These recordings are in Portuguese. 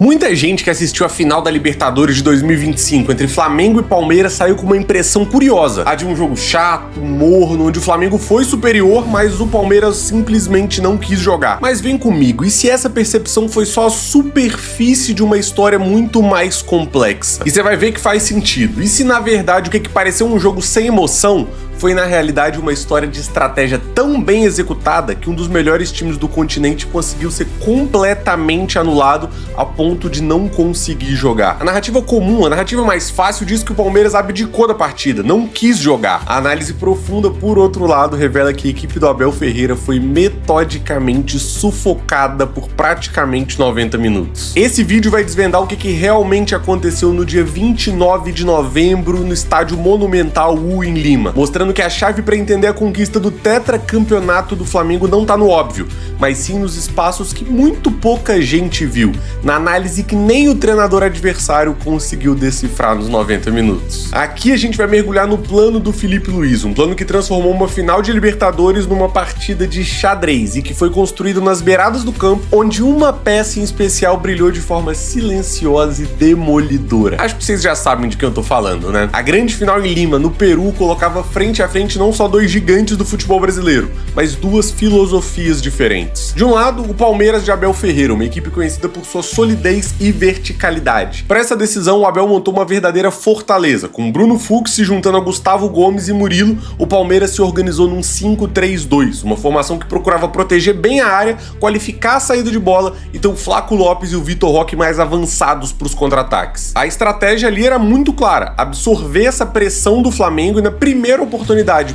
Muita gente que assistiu a final da Libertadores de 2025 entre Flamengo e Palmeiras saiu com uma impressão curiosa, a de um jogo chato, morno, onde o Flamengo foi superior, mas o Palmeiras simplesmente não quis jogar. Mas vem comigo, e se essa percepção foi só a superfície de uma história muito mais complexa? E você vai ver que faz sentido. E se na verdade o que pareceu um jogo sem emoção foi na realidade uma história de estratégia tão bem executada que um dos melhores times do continente conseguiu ser completamente anulado a ponto de não conseguir jogar. A narrativa comum, a narrativa mais fácil diz que o Palmeiras abdicou da partida, não quis jogar. A análise profunda, por outro lado, revela que a equipe do Abel Ferreira foi metodicamente sufocada por praticamente 90 minutos. Esse vídeo vai desvendar o que realmente aconteceu no dia 29 de novembro no estádio Monumental U em Lima, mostrando que a chave para entender a conquista do tetracampeonato do Flamengo não tá no óbvio, mas sim nos espaços que muito pouca gente viu, na análise que nem o treinador adversário conseguiu decifrar nos 90 minutos. Aqui a gente vai mergulhar no plano do Felipe Luiz, um plano que transformou uma final de Libertadores numa partida de xadrez e que foi construído nas beiradas do campo, onde uma peça em especial brilhou de forma silenciosa e demolidora. Acho que vocês já sabem de quem eu tô falando, né? A grande final em Lima, no Peru, colocava frente a frente não só dois gigantes do futebol brasileiro, mas duas filosofias diferentes. De um lado, o Palmeiras de Abel Ferreira, uma equipe conhecida por sua solidez e verticalidade. Para essa decisão, o Abel montou uma verdadeira fortaleza. Com Bruno Fux se juntando a Gustavo Gomes e Murilo, o Palmeiras se organizou num 5-3-2, uma formação que procurava proteger bem a área, qualificar a saída de bola e ter o Flaco Lopes e o Vitor Roque mais avançados para os contra-ataques. A estratégia ali era muito clara, absorver essa pressão do Flamengo e na primeira oportunidade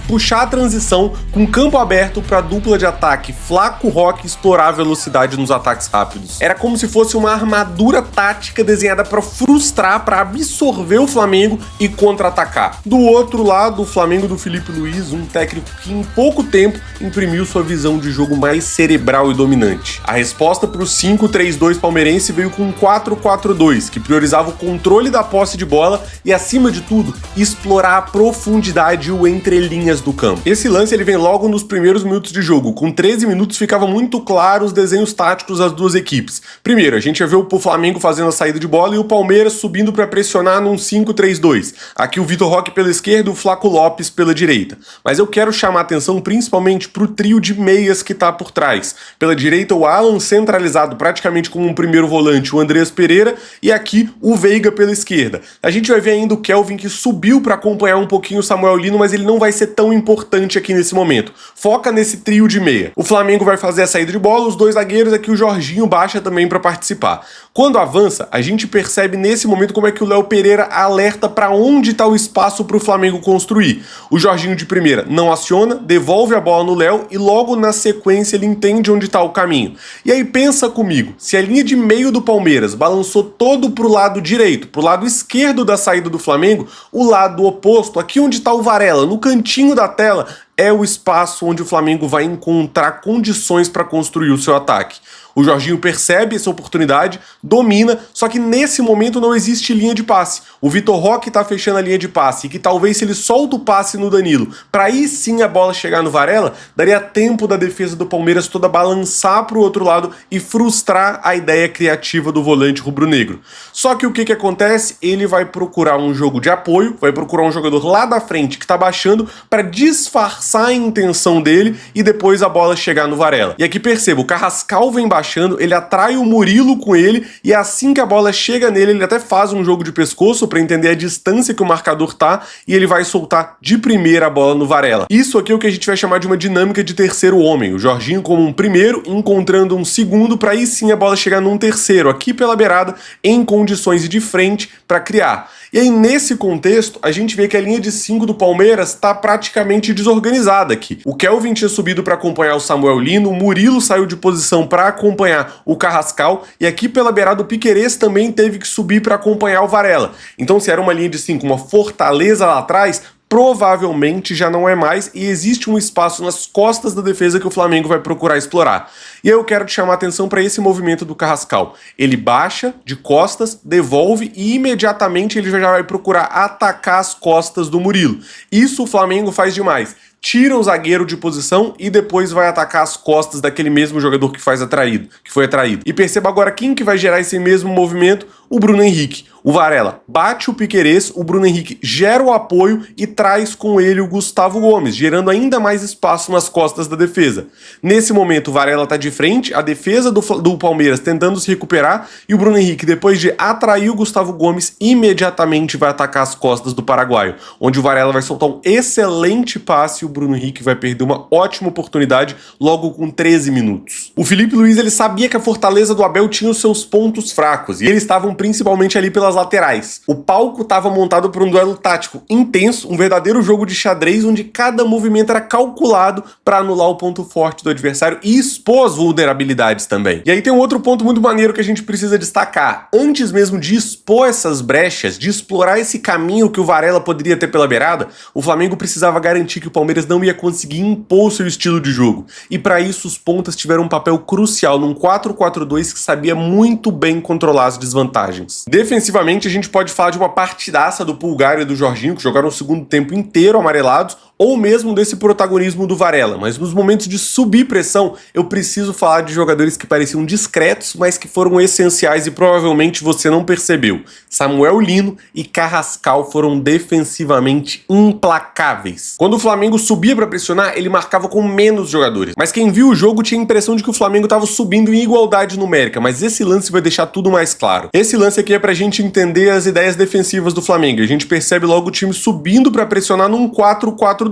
puxar a transição com campo aberto para a dupla de ataque Flaco Roque explorar a velocidade nos ataques rápidos. Era como se fosse uma armadura tática desenhada para frustrar, para absorver o Flamengo e contra-atacar. Do outro lado, o Flamengo do Felipe Luiz, um técnico que em pouco tempo imprimiu sua visão de jogo mais cerebral e dominante. A resposta para o 5-3-2 palmeirense veio com um 4-4-2, que priorizava o controle da posse de bola e, acima de tudo, explorar a profundidade e o entrelinhas do campo. Esse lance ele vem logo nos primeiros minutos de jogo. Com 13 minutos ficava muito claro os desenhos táticos das duas equipes. Primeiro, a gente ia ver o Flamengo fazendo a saída de bola e o Palmeiras subindo para pressionar num 5-3-2. Aqui o Vitor Roque pela esquerda e o Flaco Lopes pela direita. Mas eu quero chamar a atenção principalmente pro trio de meias que tá por trás. Pela direita, o Alan centralizado praticamente como um primeiro volante, o Andreas Pereira, e aqui o Veiga pela esquerda. A gente vai ver ainda o Kelvin que subiu para acompanhar um pouquinho o Samuel Lino, mas ele não vai ser tão importante aqui nesse momento. Foca nesse trio de meia. O Flamengo vai fazer a saída de bola, os dois zagueiros, aqui o Jorginho baixa também para participar. Quando avança, a gente percebe nesse momento como é que o Léo Pereira alerta para onde está o espaço para o Flamengo construir. O Jorginho de primeira não aciona, devolve a bola no Léo e logo na sequência ele entende onde está o caminho. E aí pensa comigo, se a linha de meio do Palmeiras balançou todo pro lado direito, pro lado esquerdo da saída do Flamengo, o lado oposto, aqui onde está o Varela, no cantinho da tela, é o espaço onde o Flamengo vai encontrar condições para construir o seu ataque. O Jorginho percebe essa oportunidade, domina, só que nesse momento não existe linha de passe. O Vitor Roque tá fechando a linha de passe e que talvez se ele solta o passe no Danilo, para aí sim a bola chegar no Varela, daria tempo da defesa do Palmeiras toda balançar para o outro lado e frustrar a ideia criativa do volante rubro-negro. Só que o que acontece? Ele vai procurar um jogo de apoio, vai procurar um jogador lá da frente que tá baixando para disfarçar a intenção dele e depois a bola chegar no Varela. E aqui perceba, o Carrascal vem baixando, ele atrai o Murilo com ele e assim que a bola chega nele, ele até faz um jogo de pescoço para entender a distância que o marcador tá e ele vai soltar de primeira a bola no Varela. Isso aqui é o que a gente vai chamar de uma dinâmica de terceiro homem. O Jorginho como um primeiro, encontrando um segundo para aí sim a bola chegar num terceiro, aqui pela beirada, em condições de frente para criar. E aí nesse contexto, a gente vê que a linha de 5 do Palmeiras está praticamente desorganizada aqui. O Kelvin tinha subido para acompanhar o Samuel Lino, o Murilo saiu de posição para acompanhar o Carrascal e aqui pela beirada o Piquerez também teve que subir para acompanhar o Varela. Então se era uma linha de 5, uma fortaleza lá atrás, provavelmente já não é mais e existe um espaço nas costas da defesa que o Flamengo vai procurar explorar. E eu quero te chamar a atenção para esse movimento do Carrascal. Ele baixa de costas, devolve e imediatamente ele já vai procurar atacar as costas do Murilo. Isso o Flamengo faz demais. tira o zagueiro de posição e depois vai atacar as costas daquele mesmo jogador que foi atraído. E perceba agora quem que vai gerar esse mesmo movimento: o Bruno Henrique. O Varela bate o Piquerez, o Bruno Henrique gera o apoio e traz com ele o Gustavo Gomes, gerando ainda mais espaço nas costas da defesa. Nesse momento, o Varela tá de frente, a defesa do Palmeiras tentando se recuperar, e o Bruno Henrique, depois de atrair o Gustavo Gomes, imediatamente vai atacar as costas do paraguaio, onde o Varela vai soltar um excelente passe e o Bruno Henrique vai perder uma ótima oportunidade logo com 13 minutos. O Felipe Luiz, ele sabia que a fortaleza do Abel tinha os seus pontos fracos, e eles estavam principalmente ali pelas laterais. O palco estava montado para um duelo tático intenso, um verdadeiro jogo de xadrez onde cada movimento era calculado para anular o ponto forte do adversário e expor as vulnerabilidades também. E aí tem um outro ponto muito maneiro que a gente precisa destacar. Antes mesmo de expor essas brechas, de explorar esse caminho que o Varela poderia ter pela beirada, o Flamengo precisava garantir que o Palmeiras não ia conseguir impor seu estilo de jogo. E para isso os pontas tiveram um papel crucial num 4-4-2 que sabia muito bem controlar as desvantagens. Defensivamente, a gente pode falar de uma partidaça do Pulgar e do Jorginho, que jogaram o segundo tempo inteiro amarelados, ou mesmo desse protagonismo do Varela, mas nos momentos de subir pressão, eu preciso falar de jogadores que pareciam discretos, mas que foram essenciais e provavelmente você não percebeu. Samuel Lino e Carrascal foram defensivamente implacáveis. Quando o Flamengo subia para pressionar, ele marcava com menos jogadores, mas quem viu o jogo tinha a impressão de que o Flamengo estava subindo em igualdade numérica, mas esse lance vai deixar tudo mais claro. Esse lance aqui é pra gente entender as ideias defensivas do Flamengo, a gente percebe logo o time subindo para pressionar num 4-4-2.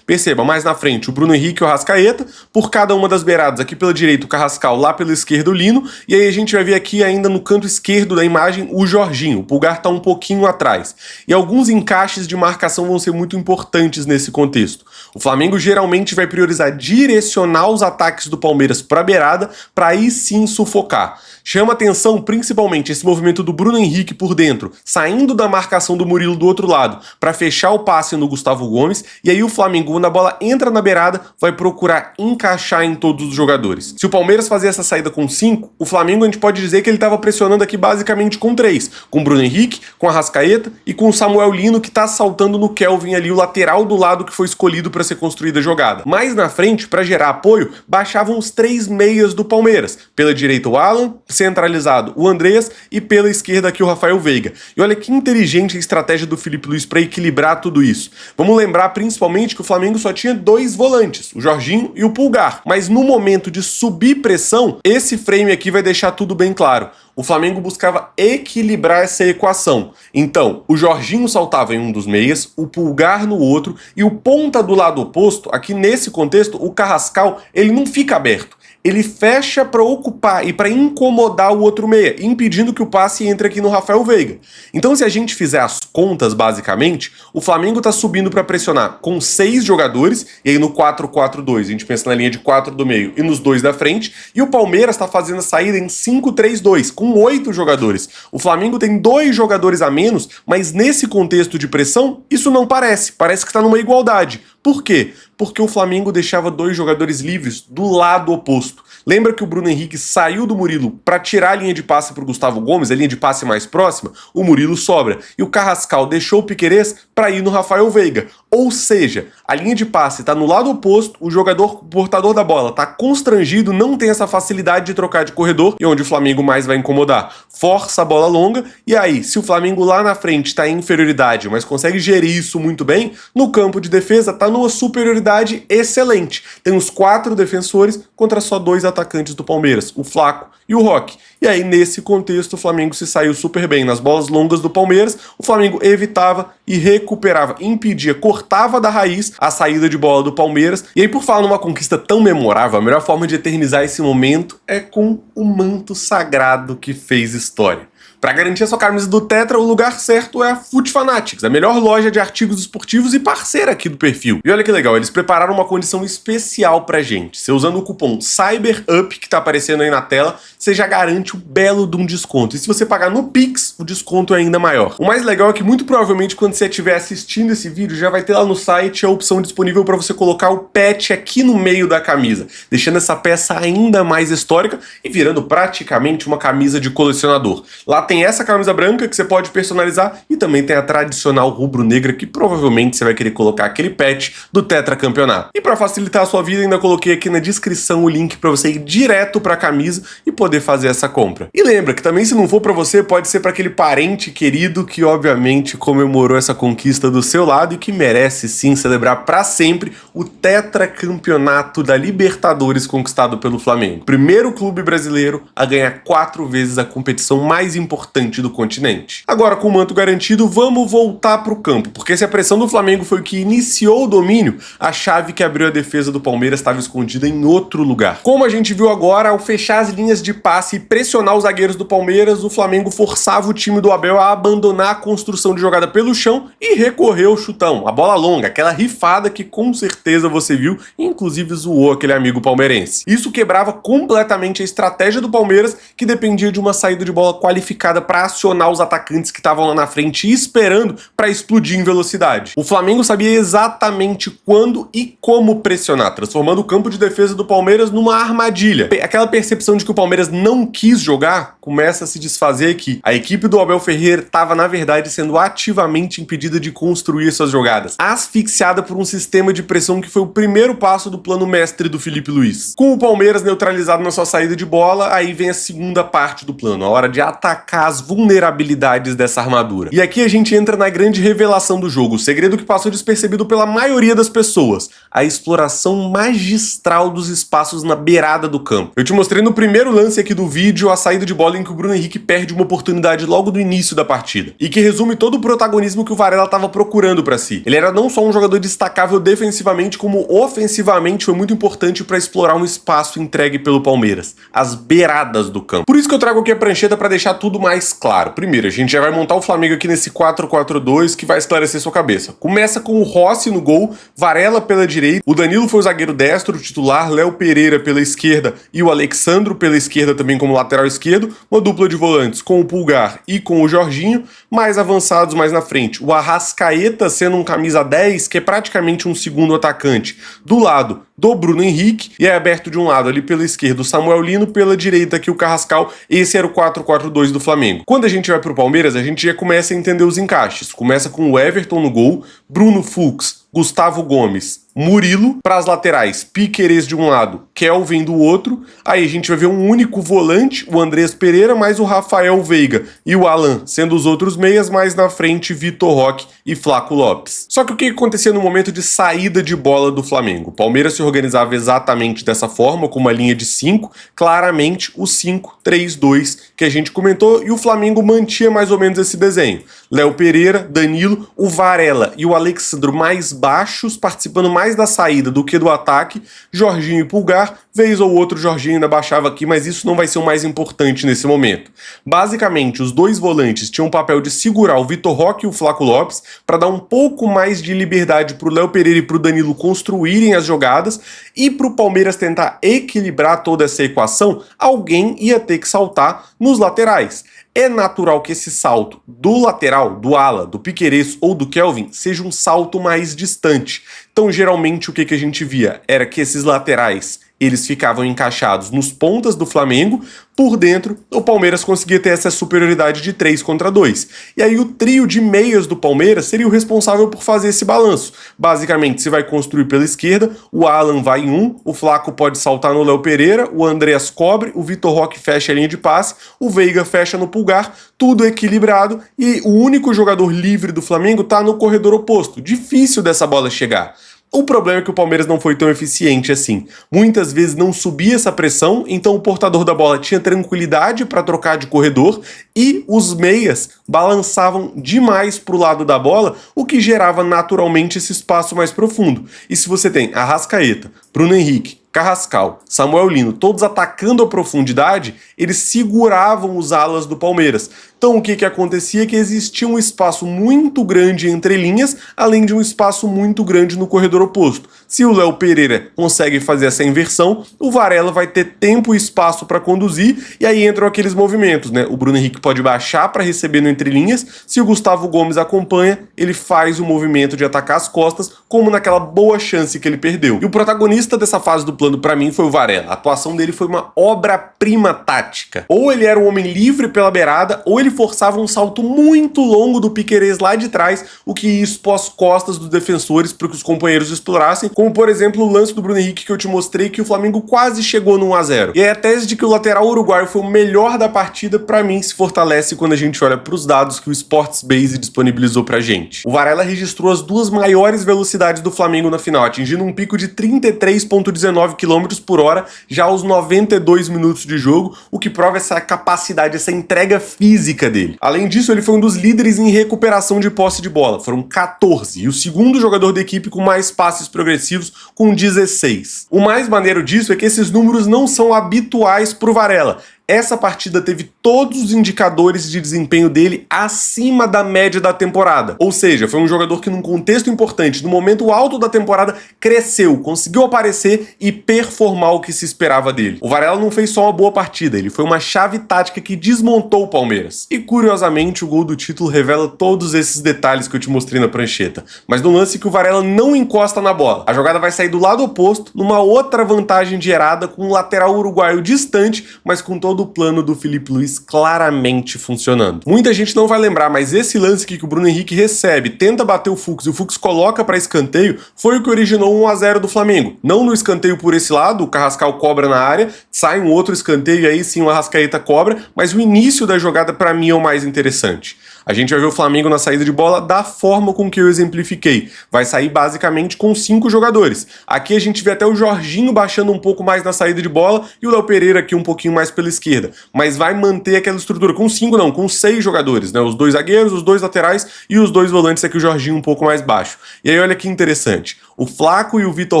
Perceba, mais na frente o Bruno Henrique e o Arrascaeta, por cada uma das beiradas, aqui pela direita o Carrascal, lá pela esquerda o Lino, e aí a gente vai ver aqui ainda no canto esquerdo da imagem o Jorginho, o Pulgar tá um pouquinho atrás. E alguns encaixes de marcação vão ser muito importantes nesse contexto. O Flamengo geralmente vai priorizar direcionar os ataques do Palmeiras para a beirada, para aí sim sufocar. Chama atenção principalmente esse movimento do Bruno Henrique por dentro, saindo da marcação do Murilo do outro lado, para fechar o passe no Gustavo Gomes, e aí o Flamengo, quando a bola entra na beirada, vai procurar encaixar em todos os jogadores. Se o Palmeiras fazer essa saída com 5, o Flamengo a gente pode dizer que ele estava pressionando aqui basicamente com 3, com o Bruno Henrique, com a Arrascaeta e com o Samuel Lino, que está saltando no Kelvin ali, o lateral do lado que foi escolhido para ser construída a jogada. Mais na frente, para gerar apoio, baixavam os 3 meias do Palmeiras. Pela direita o Alan, centralizado o Andreas e pela esquerda aqui o Rafael Veiga. E olha que inteligente a estratégia do Felipe Luiz para equilibrar tudo isso. Vamos lembrar principalmente que o Flamengo só tinha 2 volantes, o Jorginho e o Pulgar. Mas no momento de subir pressão, esse frame aqui vai deixar tudo bem claro. O Flamengo buscava equilibrar essa equação. Então, o Jorginho saltava em um dos meias, o Pulgar no outro, e o ponta do lado oposto, aqui nesse contexto, o Carrascal, ele não fica aberto. Ele fecha para ocupar e para incomodar o outro meia, impedindo que o passe entre aqui no Rafael Veiga. Então, se a gente fizer as contas, basicamente, o Flamengo está subindo para pressionar com 6 jogadores, e aí no 4-4-2, a gente pensa na linha de 4 do meio e nos 2 da frente, e o Palmeiras está fazendo a saída em 5-3-2, com 8 jogadores. O Flamengo tem 2 jogadores a menos, mas nesse contexto de pressão, isso não parece que está numa igualdade. Por quê? Porque o Flamengo deixava 2 jogadores livres do lado oposto. Lembra que o Bruno Henrique saiu do Murilo para tirar a linha de passe para o Gustavo Gomes, a linha de passe mais próxima? O Murilo sobra. E o Carrascal deixou o Piquerez para ir no Rafael Veiga. Ou seja, a linha de passe está no lado oposto, o jogador portador da bola está constrangido, não tem essa facilidade de trocar de corredor, e onde o Flamengo mais vai incomodar. Força a bola longa, e aí, se o Flamengo lá na frente está em inferioridade, mas consegue gerir isso muito bem, no campo de defesa está numa superioridade excelente. Tem os 4 defensores contra só 2 atacantes do Palmeiras, o Flaco e o Roque. E aí, nesse contexto, o Flamengo se saiu super bem. Nas bolas longas do Palmeiras, o Flamengo evitava e recuperava, impedia, cortava da raiz a saída de bola do Palmeiras. E aí, por falar numa conquista tão memorável, a melhor forma de eternizar esse momento é com o manto sagrado que fez história. Para garantir a sua camisa do Tetra, o lugar certo é a Foot Fanatics, a melhor loja de artigos esportivos e parceira aqui do perfil. E olha que legal, eles prepararam uma condição especial pra gente. Você usando o cupom CYBERUP, que tá aparecendo aí na tela, você já garante um belo de um desconto. E se você pagar no Pix, o desconto é ainda maior. O mais legal é que muito provavelmente quando você estiver assistindo esse vídeo, já vai ter lá no site a opção disponível para você colocar o patch aqui no meio da camisa, deixando essa peça ainda mais histórica e virando praticamente uma camisa de colecionador. Lá Lá tem essa camisa branca que você pode personalizar e também tem a tradicional rubro-negra que provavelmente você vai querer colocar aquele patch do tetracampeonato. E para facilitar a sua vida, ainda coloquei aqui na descrição o link para você ir direto para a camisa e poder fazer essa compra. E lembra que também, se não for para você, pode ser para aquele parente querido que obviamente comemorou essa conquista do seu lado e que merece sim celebrar para sempre o tetracampeonato da Libertadores conquistado pelo Flamengo. Primeiro clube brasileiro a ganhar 4 vezes a competição mais importante do continente. Agora, com o manto garantido, vamos voltar para o campo, porque se a pressão do Flamengo foi o que iniciou o domínio, a chave que abriu a defesa do Palmeiras estava escondida em outro lugar. Como a gente viu agora, ao fechar as linhas de passe e pressionar os zagueiros do Palmeiras, o Flamengo forçava o time do Abel a abandonar a construção de jogada pelo chão e recorrer ao chutão, a bola longa, aquela rifada que com certeza você viu e inclusive zoou aquele amigo palmeirense. Isso quebrava completamente a estratégia do Palmeiras, que dependia de uma saída de bola qualificada para acionar os atacantes que estavam lá na frente e esperando para explodir em velocidade. O Flamengo sabia exatamente quando e como pressionar, transformando o campo de defesa do Palmeiras numa armadilha. Aquela percepção de que o Palmeiras não quis jogar começa a se desfazer aqui. A equipe do Abel Ferreira estava, na verdade, sendo ativamente impedida de construir suas jogadas, asfixiada por um sistema de pressão que foi o primeiro passo do plano mestre do Felipe Luiz. Com o Palmeiras neutralizado na sua saída de bola, aí vem a segunda parte do plano, a hora de atacar as vulnerabilidades dessa armadura. E aqui a gente entra na grande revelação do jogo, o segredo que passou despercebido pela maioria das pessoas, a exploração magistral dos espaços na beirada do campo. Eu te mostrei no primeiro lance aqui do vídeo a saída de bola em que o Bruno Henrique perde uma oportunidade logo do início da partida, e que resume todo o protagonismo que o Varela estava procurando para si. Ele era não só um jogador destacável defensivamente, como ofensivamente foi muito importante para explorar um espaço entregue pelo Palmeiras, as beiradas do campo. Por isso que eu trago aqui a prancheta para deixar tudo mais claro. Primeiro, a gente já vai montar o Flamengo aqui nesse 4-4-2 que vai esclarecer sua cabeça. Começa com o Rossi no gol, Varela pela direita, o Danilo foi o zagueiro destro, titular, Léo Pereira pela esquerda e o Alexandro pela esquerda também como lateral esquerdo, uma dupla de volantes com o Pulgar e com o Jorginho, mais avançados mais na frente, o Arrascaeta sendo um camisa 10, que é praticamente um segundo atacante, do lado do Bruno Henrique, e é aberto de um lado ali pela esquerda o Samuel Lino, pela direita aqui o Carrascal. Esse era o 4-4-2 do Flamengo. Quando a gente vai pro Palmeiras, a gente já começa a entender os encaixes. Começa com o Everton no gol, Bruno Fux, Gustavo Gomes, Murilo, para as laterais, Piquerez de um lado, Kelvin do outro, aí a gente vai ver um único volante, o Andrés Pereira, mais o Rafael Veiga e o Alan, sendo os outros meias, mais na frente Vitor Roque e Flaco Lopes. Só que o que acontecia no momento de saída de bola do Flamengo? O Palmeiras se organizava exatamente dessa forma, com uma linha de 5, claramente o 5-3-2 que a gente comentou, e o Flamengo mantinha mais ou menos esse desenho. Léo Pereira, Danilo, o Varela e o Alexandro mais baixos, participando mais da saída do que do ataque, Jorginho e Pulgar, vez ou outro Jorginho ainda baixava aqui, mas isso não vai ser o mais importante nesse momento. Basicamente, os dois volantes tinham o papel de segurar o Vitor Roque e o Flaco Lopes para dar um pouco mais de liberdade para o Léo Pereira e para o Danilo construírem as jogadas, e para o Palmeiras tentar equilibrar toda essa equação, alguém ia ter que saltar nos laterais. É natural que esse salto do lateral, do ala, do Piquerez ou do Kelvin seja um salto mais distante. Então, geralmente, o que a gente via era que esses laterais, eles ficavam encaixados nos pontas do Flamengo, por dentro, o Palmeiras conseguia ter essa superioridade de 3 contra 2. E aí o trio de meias do Palmeiras seria o responsável por fazer esse balanço. Basicamente, se vai construir pela esquerda, o Alan vai em um, o Flaco pode saltar no Léo Pereira, o Andreas cobre, o Vitor Roque fecha a linha de passe, o Veiga fecha no Pulgar, tudo equilibrado, e o único jogador livre do Flamengo tá no corredor oposto. Difícil dessa bola chegar. O problema é que o Palmeiras não foi tão eficiente assim. Muitas vezes não subia essa pressão, então o portador da bola tinha tranquilidade para trocar de corredor e os meias balançavam demais para o lado da bola, o que gerava naturalmente esse espaço mais profundo. E se você tem Arrascaeta, Bruno Henrique, Carrascal, Samuel Lino, todos atacando a profundidade, eles seguravam os alas do Palmeiras. Então o que acontecia é que existia um espaço muito grande entre linhas, além de um espaço muito grande no corredor oposto. Se o Léo Pereira consegue fazer essa inversão, o Varela vai ter tempo e espaço para conduzir, e aí entram aqueles movimentos, né? O Bruno Henrique pode baixar para receber no entre linhas, se o Gustavo Gomes acompanha, ele faz o movimento de atacar as costas, como naquela boa chance que ele perdeu. E o protagonista dessa fase do plano pra mim foi o Varela. A atuação dele foi uma obra-prima tática. Ou ele era um homem livre pela beirada, ou ele forçava um salto muito longo do Piquerez lá de trás, o que ia expor as costas dos defensores para que os companheiros explorassem, como por exemplo o lance do Bruno Henrique que eu te mostrei, que o Flamengo quase chegou no 1 a 0. E aí a tese de que o lateral uruguaio foi o melhor da partida, pra mim se fortalece quando a gente olha para os dados que o Sportsbase disponibilizou pra gente. O Varela registrou as duas maiores velocidades do Flamengo na final, atingindo um pico de 33,19 km por hora já aos 92 minutos de jogo, o que prova essa capacidade, essa entrega física dele. Além disso, ele foi um dos líderes em recuperação de posse de bola, foram 14, e o segundo jogador da equipe com mais passes progressivos, com 16. O mais maneiro disso é que esses números não são habituais pro Varela. Essa partida teve todos os indicadores de desempenho dele acima da média da temporada. Ou seja, foi um jogador que num contexto importante, no momento alto da temporada, cresceu, conseguiu aparecer e performar o que se esperava dele. O Varela não fez só uma boa partida, ele foi uma chave tática que desmontou o Palmeiras. E curiosamente, o gol do título revela todos esses detalhes que eu te mostrei na prancheta. Mas no lance que o Varela não encosta na bola. A jogada vai sair do lado oposto, numa outra vantagem gerada com um lateral uruguaio distante, mas com todo o plano do Filipe Luís claramente funcionando. Muita gente não vai lembrar, mas esse lance aqui que o Bruno Henrique recebe, tenta bater o Fux e o Fux coloca para escanteio, foi o que originou o 1 a 0 do Flamengo. Não no escanteio por esse lado, o Carrascal cobra na área, sai um outro escanteio e aí sim o Arrascaeta cobra, mas o início da jogada para mim é o mais interessante. A gente vai ver o Flamengo na saída de bola da forma com que eu exemplifiquei. Vai sair basicamente com 5 jogadores. Aqui a gente vê até o Jorginho baixando um pouco mais na saída de bola e o Léo Pereira aqui um pouquinho mais pela esquerda. Mas vai manter aquela estrutura com 5 não, com 6 jogadores, né? Os 2 zagueiros, os 2 laterais e os 2 volantes aqui, o Jorginho um pouco mais baixo. E aí olha que interessante, o Flaco e o Vitor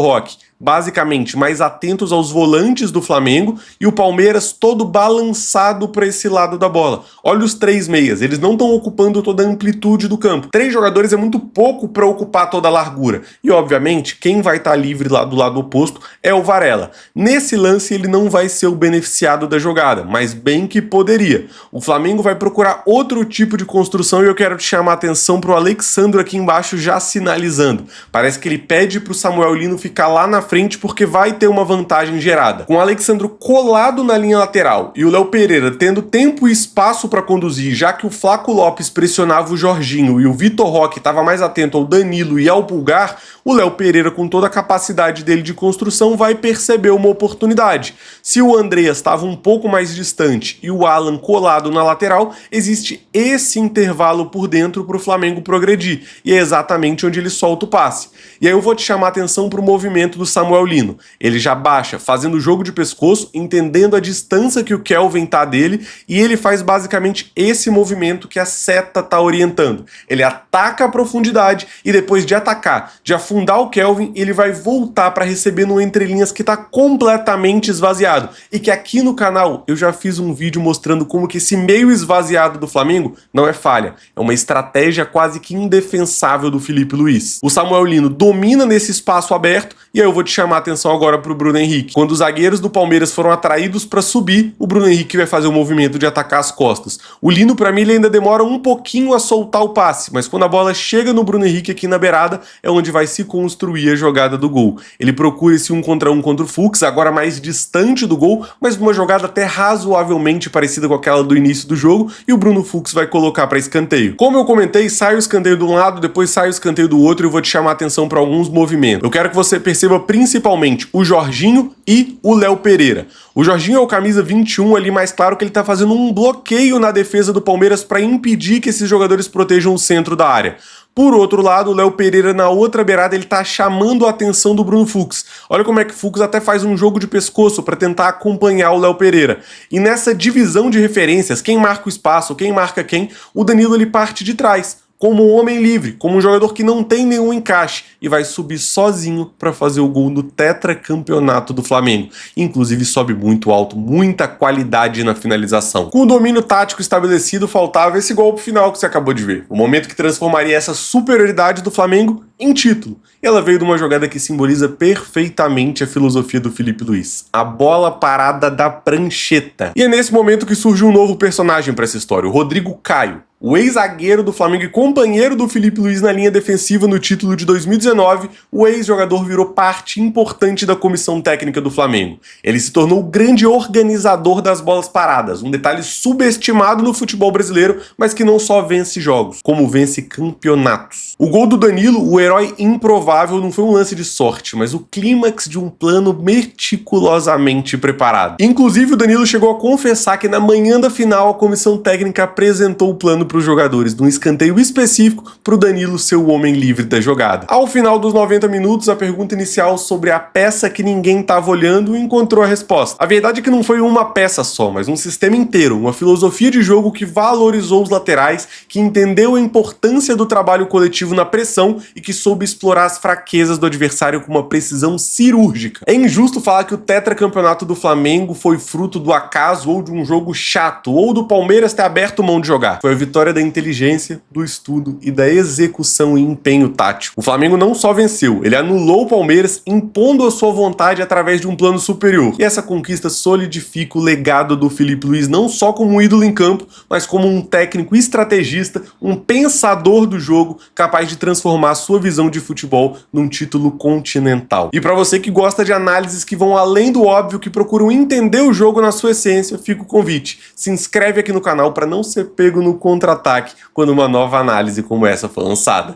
Roque basicamente mais atentos aos volantes do Flamengo e o Palmeiras todo balançado para esse lado da bola. Olha os 3 meias, eles não estão ocupando toda a amplitude do campo. 3 jogadores é muito pouco para ocupar toda a largura. E obviamente, quem vai estar livre lá do lado oposto é o Varela. Nesse lance ele não vai ser o beneficiado da jogada, mas bem que poderia. O Flamengo vai procurar outro tipo de construção e eu quero te chamar a atenção para o Alexandro aqui embaixo já sinalizando. Parece que ele pede para o Samuel Lino ficar lá na frente porque vai ter uma vantagem gerada. Com o Alexandro colado na linha lateral e o Léo Pereira tendo tempo e espaço para conduzir, já que o Flaco Lopes pressionava o Jorginho e o Vitor Roque estava mais atento ao Danilo e ao Pulgar, o Léo Pereira, com toda a capacidade dele de construção, vai perceber uma oportunidade. Se o Andreas estava um pouco mais distante e o Alan colado na lateral, existe esse intervalo por dentro para o Flamengo progredir, e é exatamente onde ele solta o passe. E aí eu vou te chamar a atenção para o movimento do Samuel Lino. Ele já baixa, fazendo jogo de pescoço, entendendo a distância que o Kelvin tá dele, e ele faz basicamente esse movimento que a seta tá orientando. Ele ataca a profundidade e depois de atacar, de afundar o Kelvin, ele vai voltar para receber no entrelinhas que tá completamente esvaziado. E que aqui no canal eu já fiz um vídeo mostrando como que esse meio esvaziado do Flamengo não é falha, é uma estratégia quase que indefensável do Filipe Luís. O Samuel Lino domina nesse espaço aberto, e aí eu vou te chamar a atenção agora pro Bruno Henrique. Quando os zagueiros do Palmeiras foram atraídos para subir, o Bruno Henrique vai fazer o movimento de atacar as costas. O Lino, para mim, ele ainda demora um pouquinho a soltar o passe, mas quando a bola chega no Bruno Henrique aqui na beirada, é onde vai se construir a jogada do gol. Ele procura esse 1 contra 1 contra o Fux, agora mais distante do gol, mas numa jogada até razoavelmente parecida com aquela do início do jogo, e o Bruno Fux vai colocar para escanteio. Como eu comentei, sai o escanteio de um lado, depois sai o escanteio do outro, e eu vou te chamar a atenção para alguns movimentos. Eu quero que você perceba principalmente o Jorginho e o Léo Pereira. O Jorginho é o camisa 21 ali, mais claro que ele tá fazendo um bloqueio na defesa do Palmeiras para impedir que esses jogadores protejam o centro da área. Por outro lado, o Léo Pereira na outra beirada, ele tá chamando a atenção do Bruno Fux. Olha como é que o Fux até faz um jogo de pescoço para tentar acompanhar o Léo Pereira. E nessa divisão de referências, quem marca o espaço, quem marca quem, o Danilo ele parte de trás, como um homem livre, como um jogador que não tem nenhum encaixe e vai subir sozinho para fazer o gol no tetracampeonato do Flamengo. Inclusive sobe muito alto, muita qualidade na finalização. Com o domínio tático estabelecido, faltava esse golpe final que você acabou de ver. O momento que transformaria essa superioridade do Flamengo em título. Ela veio de uma jogada que simboliza perfeitamente a filosofia do Filipe Luís, a bola parada da prancheta. E é nesse momento que surge um novo personagem para essa história, o Rodrigo Caio, o ex-zagueiro do Flamengo e companheiro do Filipe Luís na linha defensiva no título de 2019, o ex-jogador virou parte importante da comissão técnica do Flamengo. Ele se tornou o grande organizador das bolas paradas, um detalhe subestimado no futebol brasileiro, mas que não só vence jogos, como vence campeonatos. O gol do Danilo, o herói improvável, não foi um lance de sorte, mas o clímax de um plano meticulosamente preparado. Inclusive, o Danilo chegou a confessar que na manhã da final a comissão técnica apresentou o plano para os jogadores, num escanteio específico para o Danilo ser o homem livre da jogada. Ao final dos 90 minutos, a pergunta inicial sobre a peça que ninguém estava olhando encontrou a resposta. A verdade é que não foi uma peça só, mas um sistema inteiro, uma filosofia de jogo que valorizou os laterais, que entendeu a importância do trabalho coletivo na pressão e que soube explorar as fraquezas do adversário com uma precisão cirúrgica. É injusto falar que o tetracampeonato do Flamengo foi fruto do acaso ou de um jogo chato, ou do Palmeiras ter aberto mão de jogar. Foi a vitória da inteligência, do estudo e da execução e empenho tático. O Flamengo não só venceu, ele anulou o Palmeiras, impondo a sua vontade através de um plano superior. E essa conquista solidifica o legado do Filipe Luís não só como um ídolo em campo, mas como um técnico estrategista, um pensador do jogo, capaz de transformar a sua visão de futebol num título continental. E para você que gosta de análises que vão além do óbvio, que procuram entender o jogo na sua essência, fica o convite. Se inscreve aqui no canal para não ser pego no contra-ataque quando uma nova análise como essa for lançada.